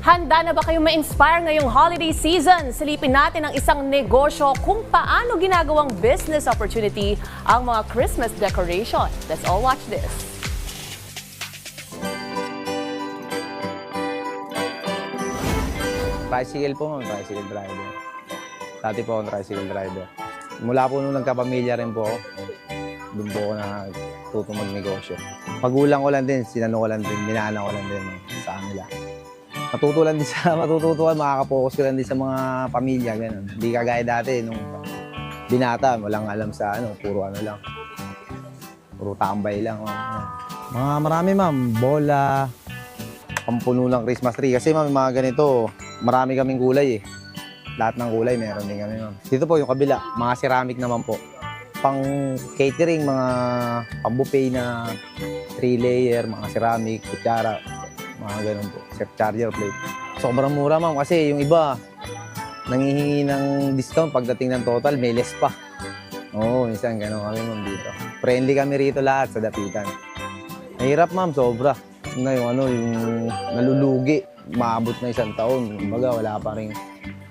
Handa na ba kayong ma-inspire ngayong holiday season? Silipin natin ang isang negosyo kung paano ginagawang business opportunity ang mga Christmas decoration. Let's all watch this. Tricycle po, ma'am. Tricycle driver. Dati po akong tricycle driver. Mula po nung nagkapamilya rin po ako, doon po ako natuto magnegosyo. Pagulang ko lang din, sinano ko lang din, minana ko lang din sa kanila. Matututuan, makakapokus ko lang din sa mga pamilya, gano'n. Hindi kagaya dati, nung binata, walang alam sa puro lang. Puro tambay lang. Marami ma'am, bola, pampuno ng Christmas tree. Kasi ma'am, mga ganito, marami kaming gulay eh. Lahat ng gulay, meron din kami ma'am. Dito po yung kabila, mga ceramic naman po. Pang catering, mga pang-buffet na 3-layer, mga ceramic, kutsara, mga ganun po. Chef charger plate. Sobrang mura ma'am kasi yung iba, nangihingi ng discount pagdating ng total, may less pa. Oo, minsan ganun kami ma'am dito. Friendly kami rito lahat sa dapitan. Mahirap ma'am, sobra. Yung nalulugi, maabot na 1 taon. Kumbaga, wala pa rin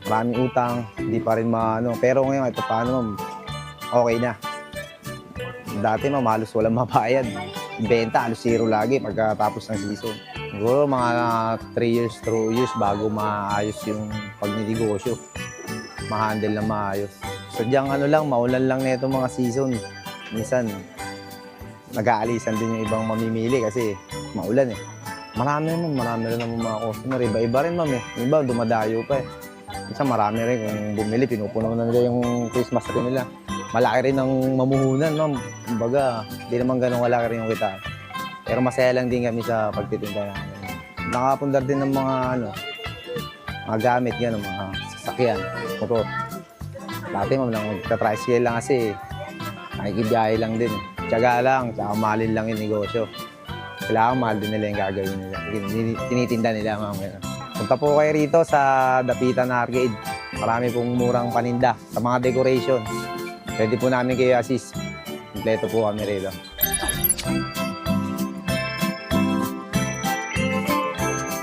maraming utang, hindi pa rin Pero ngayon, ito paano ma'am, okay na. Dati ma'am, halos walang mapayad. Benta, halos 0 lagi pagkatapos ng season. Siguro mga 3 years, 2 years bago maayos yung pagnegosyo. Ma-handle na maayos. Sadyang maulan lang na itong mga season. Minsan, nag-aalisan din yung ibang mamimili kasi maulan eh. Marami rin naman mga customer. Iba-iba rin ma'am eh. Yung iba, dumadayo pa eh. Minsan marami rin kung bumili, pinupuno na nila yung Christmas tree nila. Malaki rin ang mamuhunan ma'am. Kumbaga, hindi naman ganun malaki rin yung kita. Pero masaya lang din kami sa pagtitinda namin. Nakapundar din ng mga gamit, mga sasakyan, motor. Dati ma'am, nagka-tricycle lang kasi nakikibiyahe lang din. Tiyaga lang, tsaka mahalin lang yung negosyo. Kailangan mahal din nila yung gagawin nila. Tinitinda nila ma'am. Punta po kayo rito sa Dapitan Arcade. Marami pong murang paninda sa mga decoration. Pwede po namin kayo assist. Kompleto po kami rito.